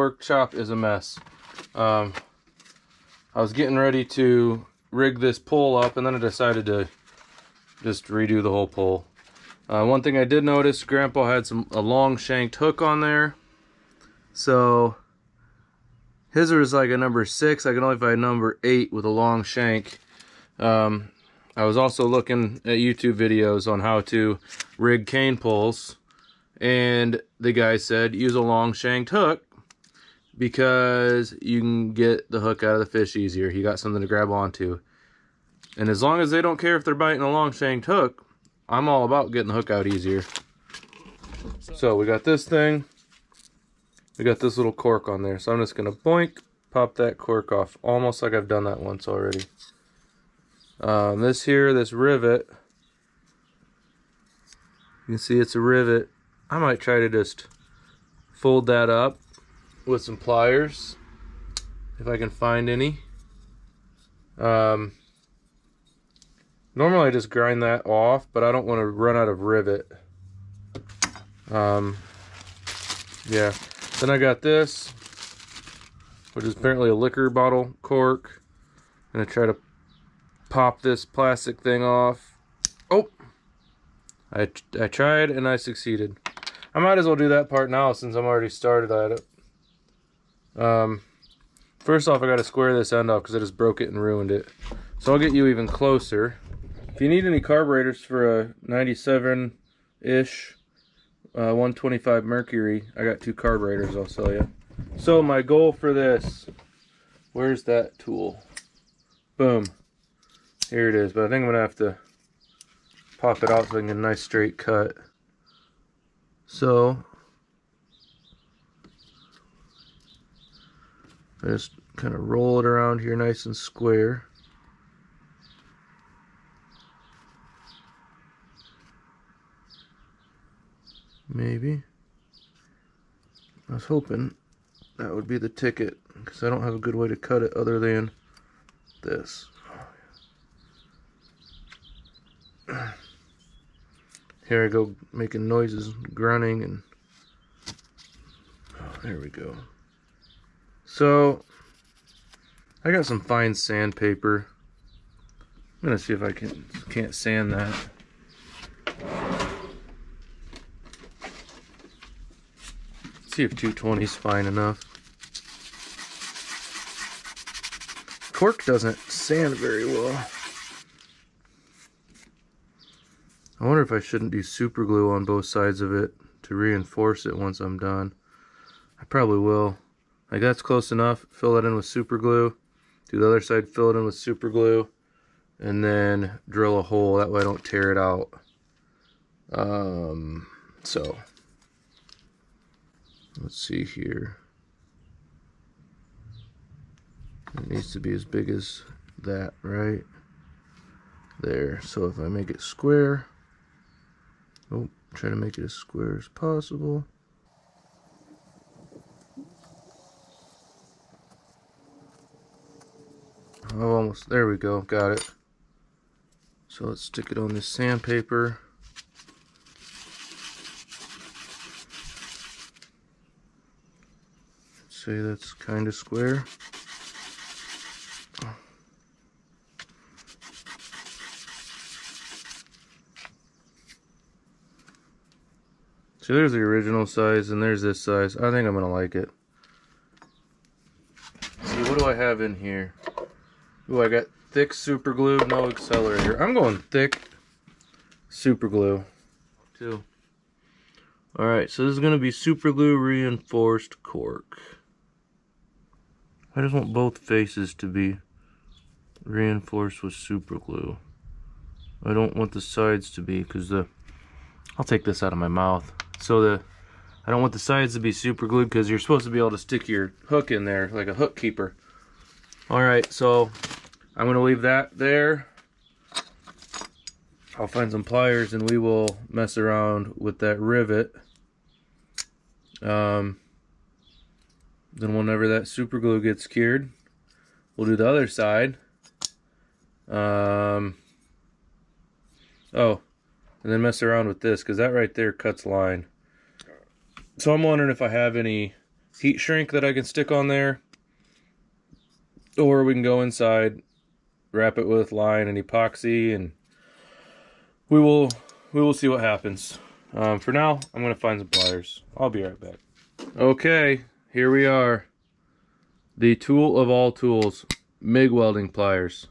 workshop is a mess. I was getting ready to rig this pole up, and then I decided to just redo the whole pole. One thing I did notice, Grandpa had a long shanked hook on there. So his was like a number 6. I can only find number 8 with a long shank. I was also looking at YouTube videos on how to rig cane poles, and the guy said use a long shanked hook because you can get the hook out of the fish easier. He got something to grab onto. And as long as they don't care if they're biting a long shanked hook, I'm all about getting the hook out easier. So we got this thing. We got this little cork on there. So I'm just going to boink, pop that cork off. Almost like I've done that once already. This rivet, you can see it's a rivet. I might try to just fold that up with some pliers if I can find any. Normally I just grind that off, but I don't want to run out of rivet. Yeah. Then I got this, which is apparently a liquor bottle cork. I'm gonna try to pop this plastic thing off. Oh, I tried and I succeeded. I might as well do that part now since I'm already started at it. First off, I got to square this end off because I just broke it and ruined it. So I'll get you even closer. If you need any carburetors for a 97-ish 125 Mercury, I got 2 carburetors I'll sell you. So my goal for this, where's that tool? Boom. Here it is, but I think I'm going to have to pop it out so I can get a nice straight cut. So I just kind of roll it around here nice and square. Maybe. I was hoping that would be the ticket because I don't have a good way to cut it other than this. Here I go making noises, grunting, and oh, there we go. So I got some fine sandpaper. I'm gonna see if I can't sand that. See if 220 is fine enough. Cork doesn't sand very well. I wonder if I shouldn't do super glue on both sides of it to reinforce it once I'm done. I probably will. Like, that's close enough. Fill that in with super glue. Do the other side, fill it in with super glue. And then drill a hole. That way I don't tear it out. So let's see here. It needs to be as big as that, right? There. So if I make it square, oh, try to make it as square as possible. Oh, almost, there we go, got it. So let's stick it on this sandpaper. Let's say that's kind of square. So there's the original size, and there's this size. I think I'm gonna like it. Let's see, what do I have in here? Ooh, I got thick super glue, no accelerator. I'm going thick super glue too. Alright, so this is gonna be super glue reinforced cork. I just want both faces to be reinforced with super glue. I don't want the sides to be, because I'll take this out of my mouth. So I don't want the sides to be super glued because you're supposed to be able to stick your hook in there like a hook keeper. Alright, so I'm going to leave that there. I'll find some pliers and we will mess around with that rivet. Then whenever that super glue gets cured, we'll do the other side. Oh, and then mess around with this, because that right there cuts line. So I'm wondering if I have any heat shrink that I can stick on there, or we can go inside, wrap it with line and epoxy, and we will see what happens. For now, I'm gonna find some pliers. I'll be right back. Okay, here we are. The tool of all tools, MIG welding pliers.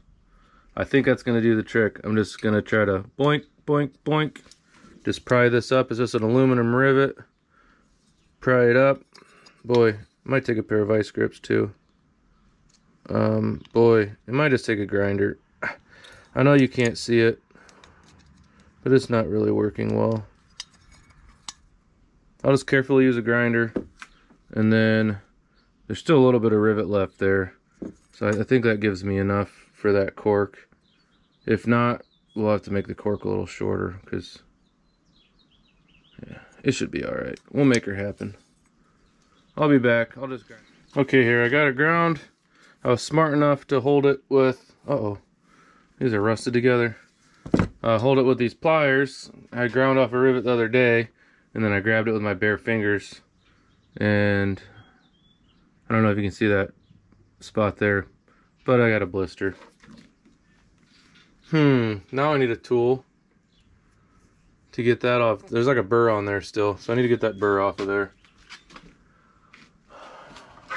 I think that's gonna do the trick. I'm just gonna try to boink, boink, boink. Just pry this up. It's just an aluminum rivet. Pry it up. Boy, might take a pair of vice grips too. Boy, it might just take a grinder. I know you can't see it, but it's not really working well. I'll just carefully use a grinder, and then there's still a little bit of rivet left there. So I think that gives me enough for that cork. If not, we'll have to make the cork a little shorter, because yeah, it should be alright. We'll make her happen. I'll be back. I'll just grind. Okay, here I got it ground. I was smart enough to hold it with, these are rusted together. Hold it with these pliers. I ground off a rivet the other day, and then I grabbed it with my bare fingers, and I don't know if you can see that spot there, but I got a blister. Now I need a tool to get that off. There's like a burr on there still, so I need to get that burr off of there.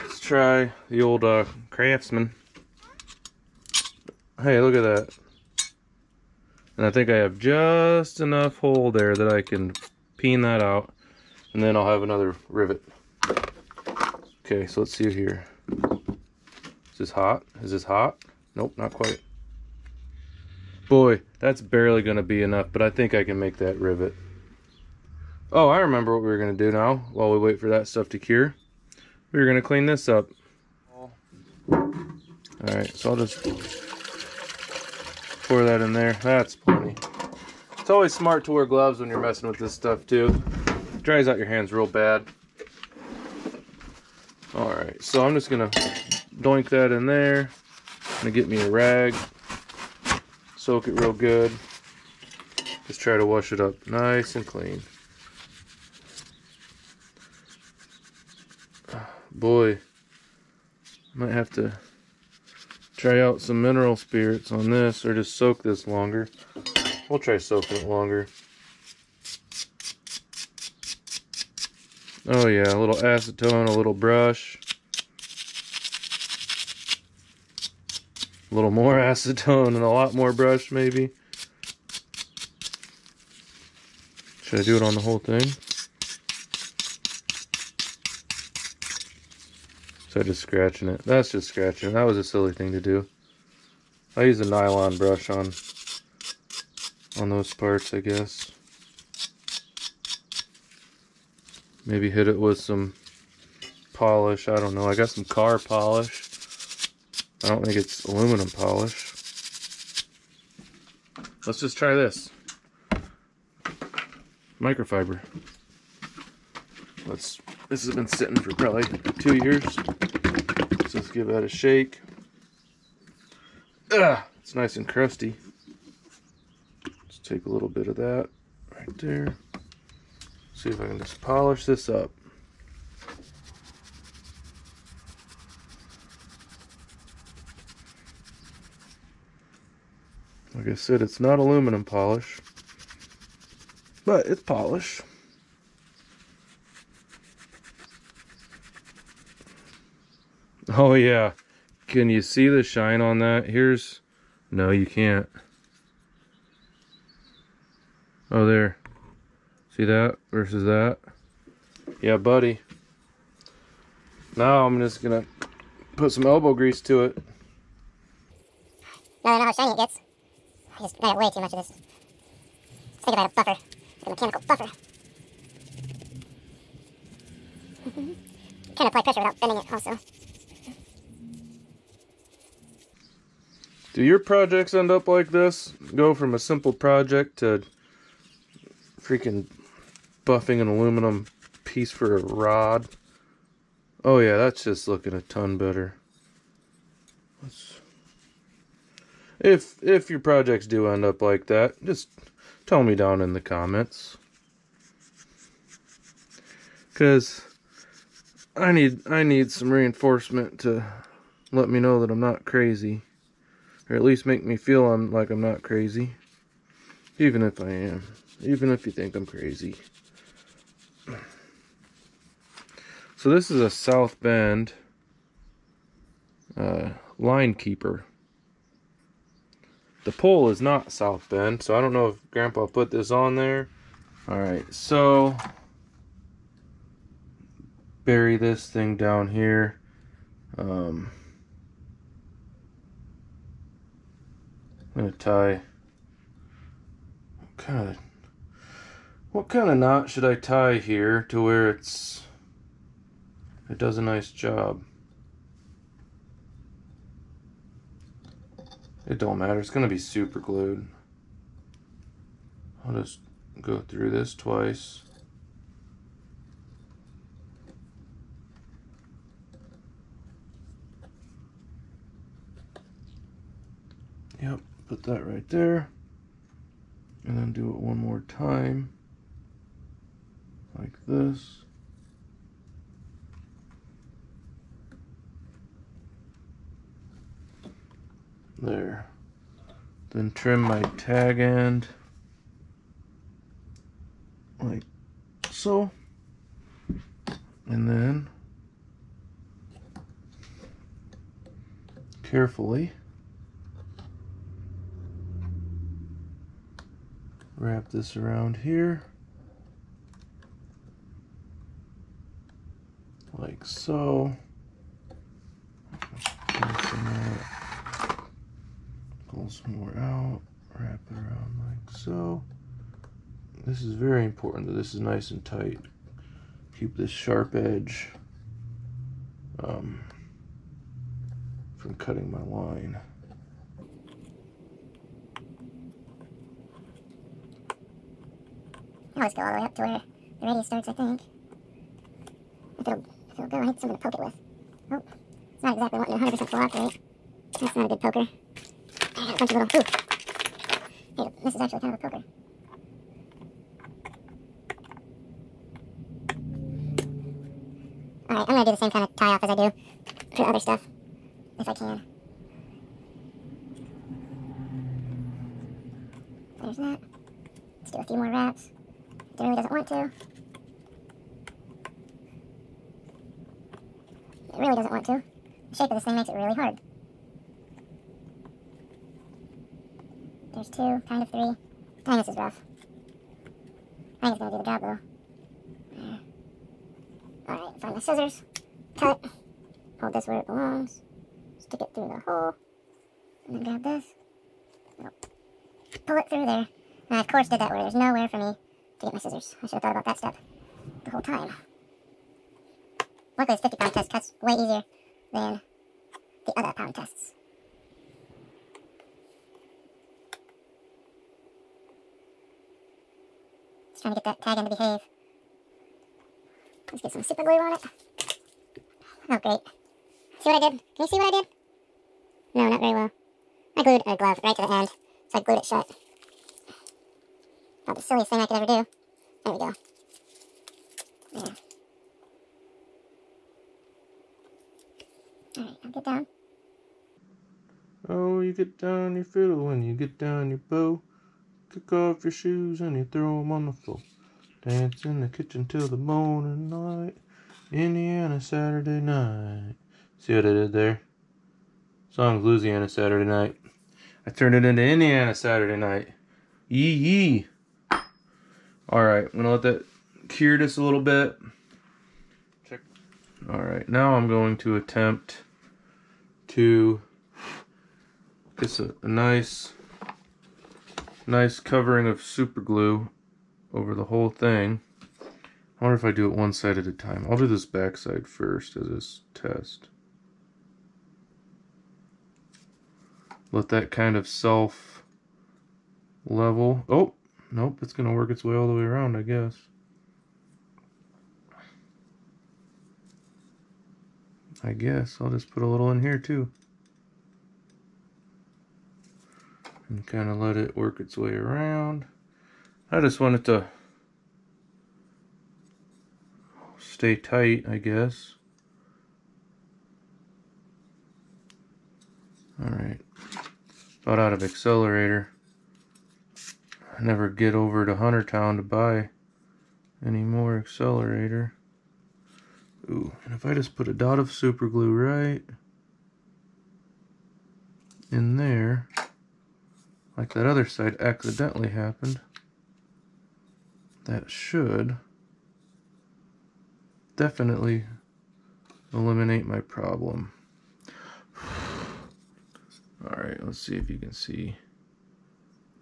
Let's try the old Craftsman. Hey, look at that. And I think I have just enough hole there that I can peen that out, and then I'll have another rivet. Okay, so let's see here. Is this hot? Is this hot? Nope, not quite. Boy, that's barely gonna be enough, but I think I can make that rivet. Oh, I remember what we were gonna do now while we wait for that stuff to cure. We were gonna clean this up. Alright, so I'll just pour that in there. That's plenty. It's always smart to wear gloves when you're messing with this stuff too. It dries out your hands real bad. Alright, so I'm just gonna doink that in there. I'm gonna get me a rag. Soak it real good. Just try to wash it up nice and clean. Boy, might have to try out some mineral spirits on this, or just soak this longer. We'll try soaking it longer. Oh yeah, a little acetone, a little brush. A little more acetone and a lot more brush maybe. Should I do it on the whole thing? So just scratching it. That's just scratching. That was a silly thing to do. I use a nylon brush on those parts, I guess. Maybe hit it with some polish. I don't know. I got some car polish. I don't think it's aluminum polish. Let's just try this. Microfiber. This has been sitting for probably 2 years. So let's give that a shake. It's nice and crusty. Let's take a little bit of that right there. See if I can just polish this up. Like I said, it's not aluminum polish, but it's polish. Oh yeah, can you see the shine on that? No, you can't. Oh, there. See that versus that? Yeah, buddy. Now I'm just gonna put some elbow grease to it. Now I know how shiny it gets. I just got way too much of this. Let's think about a buffer. A mechanical buffer. Kind of apply pressure without bending it also. Do your projects end up like this? Go from a simple project to freaking buffing an aluminum piece for a rod? Oh yeah, that's just looking a ton better. If your projects do end up like that, just tell me down in the comments. Because I need some reinforcement to let me know that I'm not crazy, or at least make me feel like I'm not crazy, even if I am, even if you think I'm crazy. So this is a South Bend line keeper. The pole is not South Bend, so I don't know if Grandpa put this on there. Alright, so bury this thing down here. I'm gonna tie. What kind of knot should I tie here to where it does a nice job? It don't matter. It's gonna be super glued. I'll just go through this twice. Yep, put that right there. And then do it one more time. Like this. There. Then trim my tag end. Like so. And then carefully wrap this around here, like so. Pull some more out, wrap it around like so. This is very important that this is nice and tight. Keep this sharp edge from cutting my line. Now let's go all the way up to where the radius starts, I think. If it'll go, I need something to poke it with. Oh, it's not exactly wanting to 100% cooperate. That's not a good poker. I got a bunch of little, hey, this is actually kind of a poker. Alright, I'm going to do the same kind of tie-off as I do for other stuff, if I can. There's that. Let's do a few more wraps. It really doesn't want to. It really doesn't want to. The shape of this thing makes it really hard. There's 2, kind of 3. Dang, this is rough. I think it's going to do the job, though. Alright, find my scissors. Cut. Hold this where it belongs. Stick it through the hole. And then grab this. Pull it through there. And I, of course, did that where there's nowhere for me to get my scissors. I should have thought about that step the whole time. Luckily, this 50-pound test cuts way easier than the other pound tests. Just trying to get that tag end to behave. Let's get some super glue on it. Oh, great. See what I did? Can you see what I did? No, not very well. I glued a glove right to the end, so I glued it shut. Not the silliest thing I could ever do. There we go. Yeah. Alright, I'll get down. Oh, you get down your fiddle when you get down your bow. Kick off your shoes and you throw them on the floor. Dance in the kitchen till the morning light. Indiana Saturday night. See what I did there? Song's Louisiana Saturday night. I turned it into Indiana Saturday night. Yee yee. Alright, I'm gonna let that cure just a little bit. Check. Alright, now I'm going to attempt to get a nice covering of super glue over the whole thing. I wonder if I do it one side at a time. I'll do this back side first as this test. Let that kind of self level. Oh, nope, it's gonna work its way all the way around, I guess. I'll just put a little in here too. And kind of let it work its way around. I just want it to stay tight, I guess. Alright, about out of accelerator. I never get over to Huntertown to buy any more accelerator. Ooh, and if I just put a dot of super glue right in there, like that other side accidentally happened, that should definitely eliminate my problem. Alright, let's see if you can see.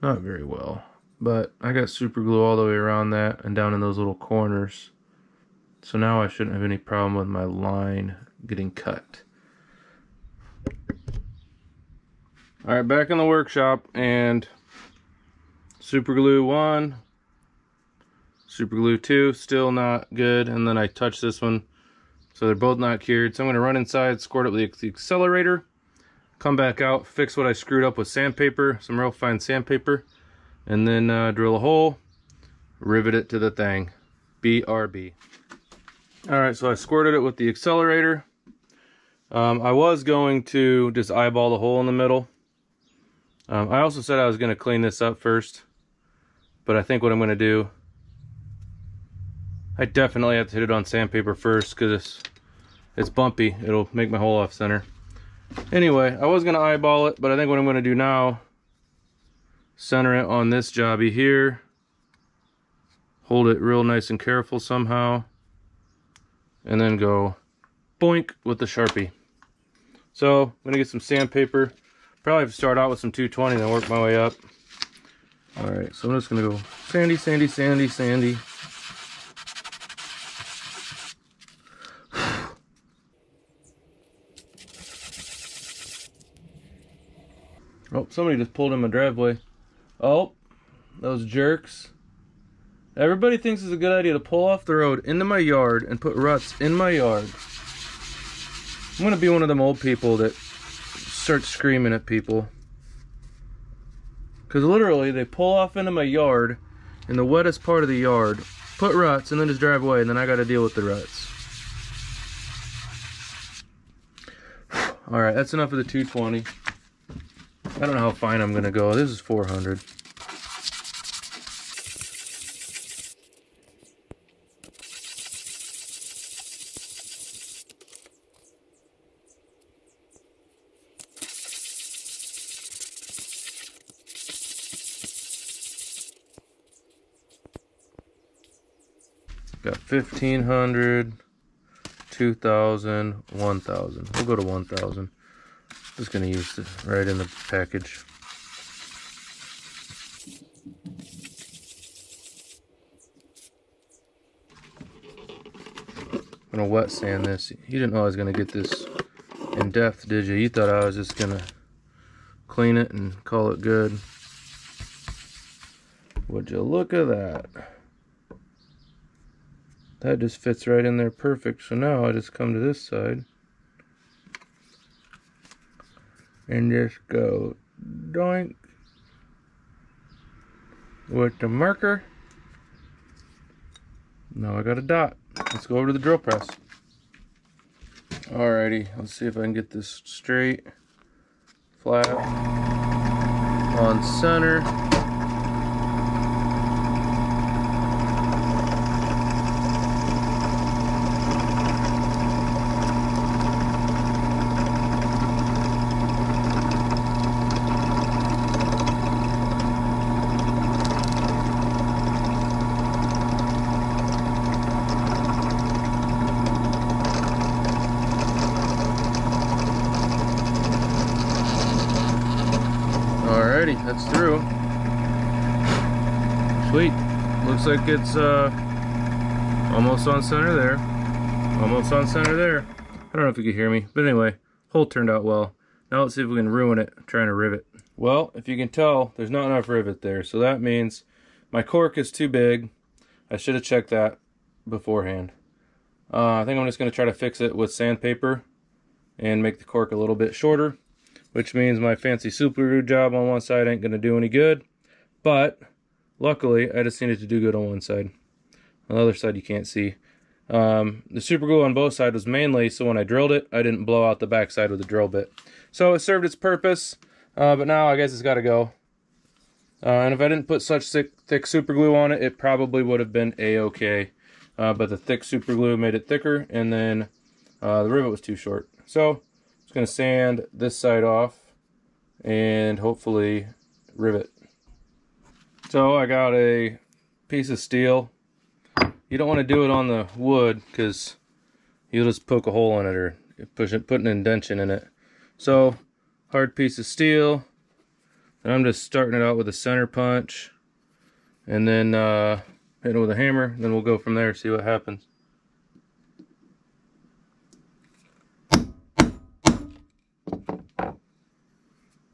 Not very well, but I got super glue all the way around that and down in those little corners. So now I shouldn't have any problem with my line getting cut. Alright, back in the workshop, and super glue 1, super glue 2, still not good, and then I touched this one, so they're both not cured. So I'm going to run inside, squirt up the accelerator, come back out, fix what I screwed up with sandpaper, some real fine sandpaper, and then drill a hole, rivet it to the thing. BRB. Alright, so I squirted it with the accelerator. I was going to just eyeball the hole in the middle. I also said I was going to clean this up first, but I think what I'm going to do, I definitely have to hit it on sandpaper first because it's bumpy. It'll make my hole off center. Anyway, I was going to eyeball it, but I think what I'm going to do now, center it on this jobby here, hold it real nice and careful somehow, and then go boink with the Sharpie. So I'm going to get some sandpaper. Probably have to start out with some 220 and then work my way up. Alright, so I'm just going to go sandy, sandy, sandy, sandy. Oh, somebody just pulled in my driveway. Oh, those jerks. Everybody thinks it's a good idea to pull off the road into my yard and put ruts in my yard. I'm going to be one of them old people that start screaming at people. Because literally, they pull off into my yard, in the wettest part of the yard, put ruts, and then just drive away, and then I got to deal with the ruts. Alright, that's enough of the 220. I don't know how fine I'm going to go. This is 400. Got 1,500, 2,000, 1,000. We'll go to 1,000. Just gonna use this right in the package. I'm gonna wet sand this. You didn't know I was gonna get this in depth, did you? You thought I was just gonna clean it and call it good. Would you look at that? That just fits right in there perfect. So now I just come to this side and just go doink with the marker. Now I got a dot. Let's go over to the drill press. Alrighty, let's see if I can get this straight, flat, on center. Alrighty, that's through. Sweet. Looks like it's almost on center there. Almost on center there. I don't know if you could hear me, but anyway, hole turned out well. Now let's see if we can ruin it trying to rivet. Well, if you can tell, there's not enough rivet there, so that means my cork is too big. I should have checked that beforehand. I think I'm just going to try to fix it with sandpaper and make the cork a little bit shorter, which means my fancy super glue job on one side ain't going to do any good. But luckily, I just needed to do good on one side. On the other side, you can't see. The super glue on both sides was mainly so when I drilled it, I didn't blow out the backside with the drill bit. So it served its purpose, but now I guess it's got to go. And if I didn't put such thick super glue on it, it probably would have been a-okay. But the thick super glue made it thicker, and then the rivet was too short. So I'm just going to sand this side off and hopefully rivet. So I got a piece of steel. You don't want to do it on the wood because you'll just poke a hole in it or put an indentation in it. So hard piece of steel, and I'm just starting it out with a center punch, and then hit it with a hammer. Then we'll go from there, see what happens.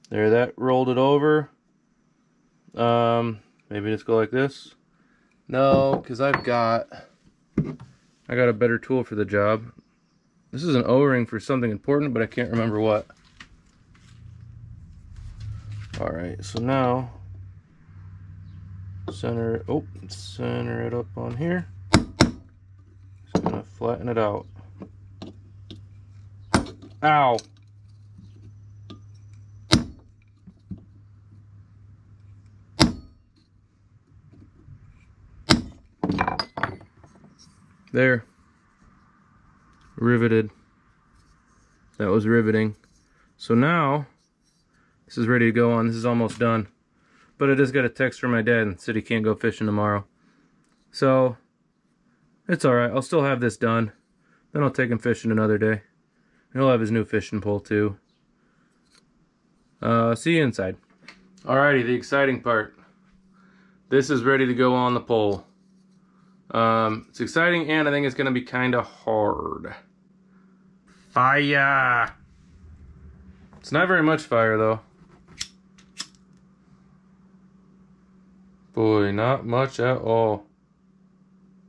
There, that rolled it over. Maybe just go like this. No, because I got a better tool for the job. This is an O-ring for something important, but I can't remember what. Alright, so now center it up on here. Just gonna flatten it out. Ow! There. Riveted. That was riveting. So now, this is ready to go on. This is almost done. But I just got a text from my dad and said he can't go fishing tomorrow. So, it's alright. I'll still have this done. Then I'll take him fishing another day. And he'll have his new fishing pole too. See you inside. Alrighty, the exciting part. This is ready to go on the pole. It's exciting, and I think it's going to be kind of hard. Fire! It's not very much fire, though. Boy, not much at all.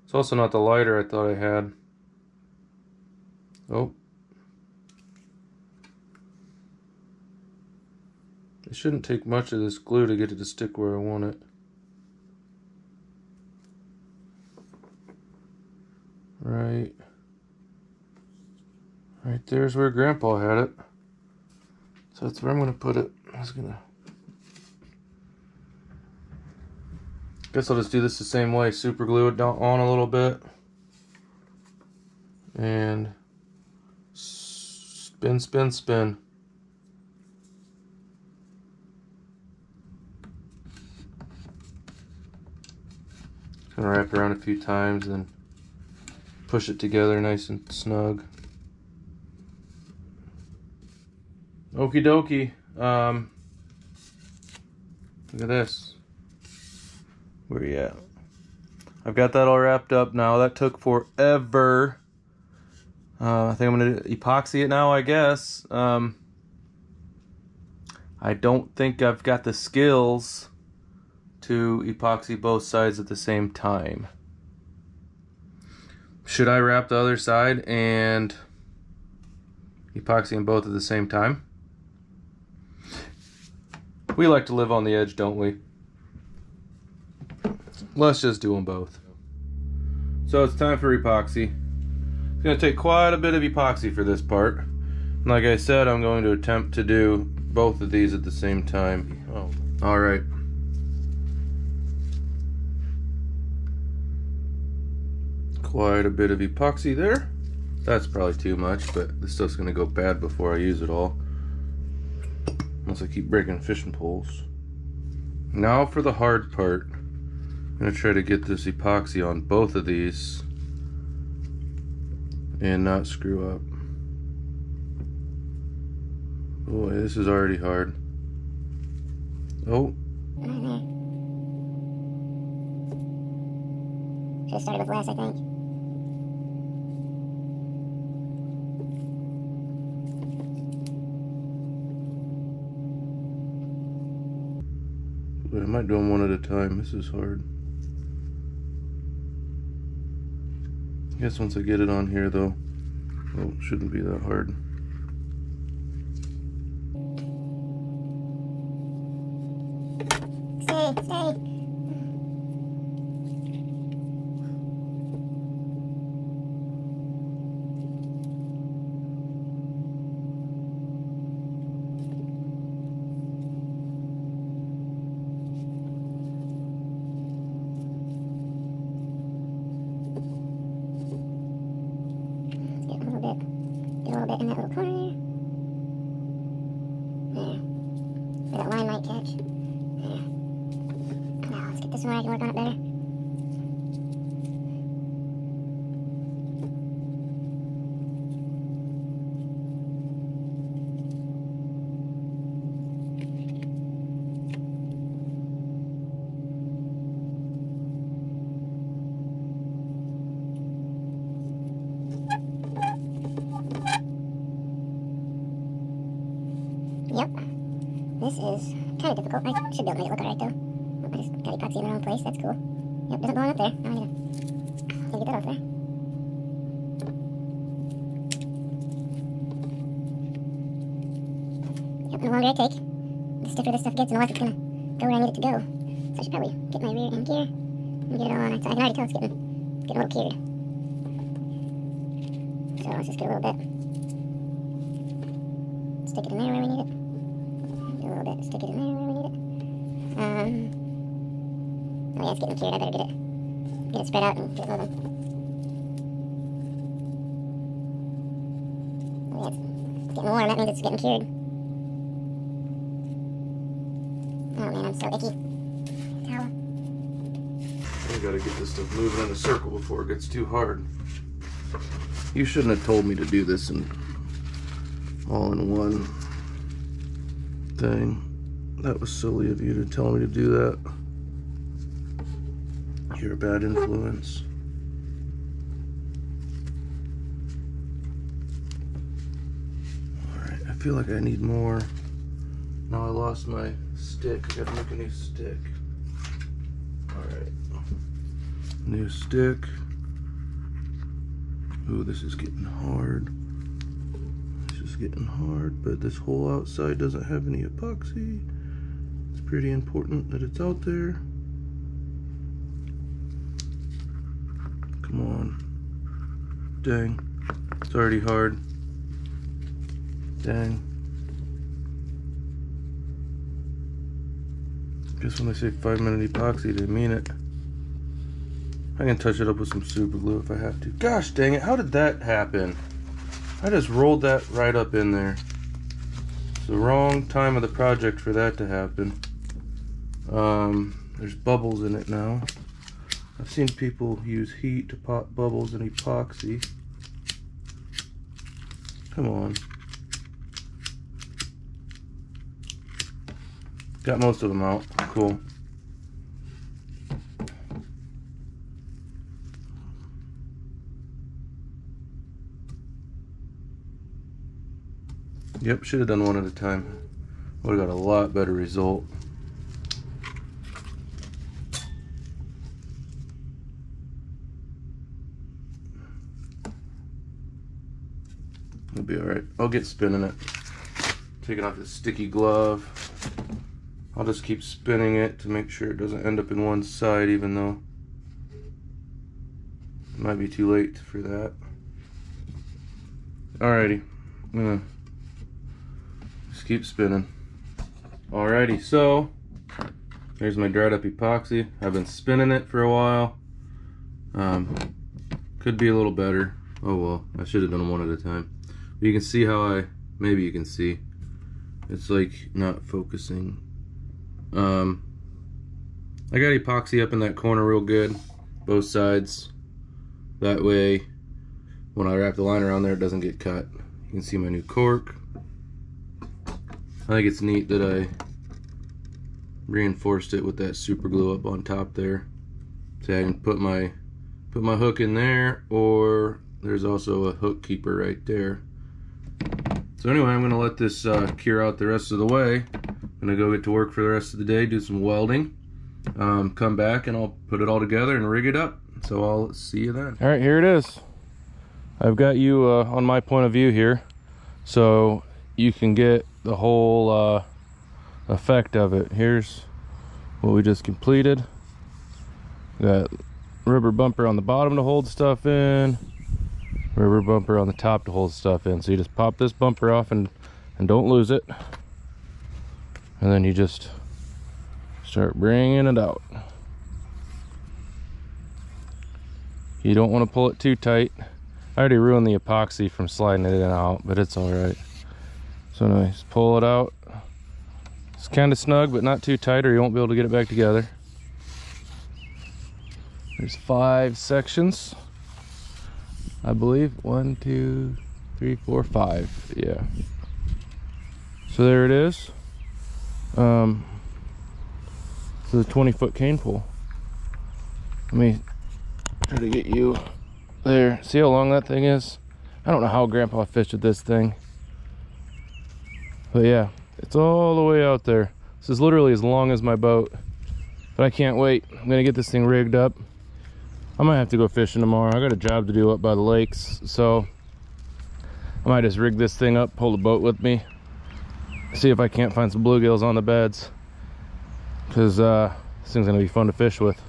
It's also not the lighter I thought I had. Oh. It shouldn't take much of this glue to get it to stick where I want it. Right there's where Grandpa had it. So that's where I'm gonna put it. Guess I'll just do this the same way. Super glue it down on a little bit. And spin, spin, spin. Just gonna wrap around a few times and push it together nice and snug. Okie dokie. Look at this. Where you at? I've got that all wrapped up now. That took forever. I think I'm gonna epoxy it now, I guess. I don't think I've got the skills to epoxy both sides at the same time. Should I wrap the other side and epoxy them both at the same time? We like to live on the edge, don't we? Let's just do them both. So it's time for epoxy. It's going to take quite a bit of epoxy for this part. And like I said, I'm going to attempt to do both of these at the same time. Oh. Alright. Quite a bit of epoxy there. That's probably too much, but this stuff's gonna go bad before I use it all. Unless I keep breaking fishing poles. Now for the hard part. I'm gonna try to get this epoxy on both of these and not screw up. Boy, this is already hard. Oh. Should have started with less, I think. But I might do them one at a time. This is hard. I guess once I get it on here, though, well, it shouldn't be that hard. Stay. little bit in that little corner there. There. Where that line might catch. There. Now let's get this one where I can work on it better. Yep. This is kind of difficult. I should be able to make it look alright though. Oh, I just got epoxy in the wrong place. That's cool. Yep, doesn't belong up there. Now I need to get that off there. Yep, and the longer I take, the stiffer this stuff gets, and the less it's gonna go where I need it to go. So I should probably get my rear in gear and get it all on it. So I can already tell it's getting a little cured. So let's just get a little bit. Stick it in there where we need it. A little bit. Stick it in there where we need it. Oh yeah, it's getting cured. I better get it spread out and get it moving. Oh yeah, it's getting warm. That means it's getting cured. Oh man, I'm so icky. Towel. I gotta get this stuff moving in a circle before it gets too hard. You shouldn't have told me to do this in all in one thing. That was silly of you to tell me to do that. You're a bad influence. Alright, I feel like I need more. Now I lost my stick. I gotta make a new stick. Alright. New stick. Ooh, this is getting hard. Getting hard, but this hole outside doesn't have any epoxy. It's pretty important that it's out there. Come on. Dang. It's already hard. Dang. Guess when they say 5-minute epoxy, they mean it. I can touch it up with some super glue if I have to. Gosh dang it, how did that happen? I just rolled that right up in there. It's the wrong time of the project for that to happen. There's bubbles in it now. I've seen people use heat to pop bubbles in epoxy. Come on. Got most of them out. Cool. Yep, should have done one at a time. Would have got a lot better result. It'll be alright. I'll get spinning it. Taking off this sticky glove. I'll just keep spinning it to make sure it doesn't end up in one side, even though it might be too late for that. Alrighty. I'm gonna just keep spinning. Alrighty, so here's my dried up epoxy. I've been spinning it for a while. Could be a little better. Oh well, I should have done them one at a time. But you can see how maybe you can see. It's like not focusing. I got epoxy up in that corner real good, both sides. That way, when I wrap the line around there, it doesn't get cut. You can see my new cork. I think it's neat that I reinforced it with that super glue up on top there. So I can put my hook in there, or there's also a hook keeper right there. So anyway, I'm gonna let this cure out the rest of the way. I'm gonna go get to work for the rest of the day, do some welding. Come back and I'll put it all together and rig it up. So I'll see you then. All right, here it is. I've got you on my point of view here, so you can get the whole effect of it. Here's what we just completed. Got rubber bumper on the bottom to hold stuff in, rubber bumper on the top to hold stuff in. So you just pop this bumper off and don't lose it, and then you just start bringing it out. You don't want to pull it too tight. I already ruined the epoxy from sliding it in and out, but it's all right. So nice, pull it out. It's kind of snug, but not too tight or you won't be able to get it back together. There's 5 sections, I believe. 1, 2, 3, 4, 5. Yeah. So there it is. So the 20-foot cane pole. Let me try to get you there. See how long that thing is? I don't know how Grandpa fished with this thing. But yeah, it's all the way out there. This is literally as long as my boat. But I can't wait. I'm gonna get this thing rigged up. I might have to go fishing tomorrow. I got a job to do up by the lakes, so I might just rig this thing up, pull the boat with me, see if I can't find some bluegills on the beds, because this thing's gonna be fun to fish with.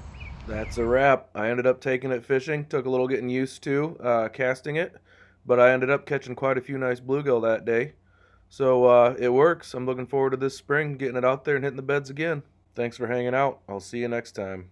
That's a wrap. I ended up taking it fishing. Took a little getting used to casting it, but I ended up catching quite a few nice bluegill that day. So it works. I'm looking forward to this spring, getting it out there and hitting the beds again. Thanks for hanging out. I'll see you next time.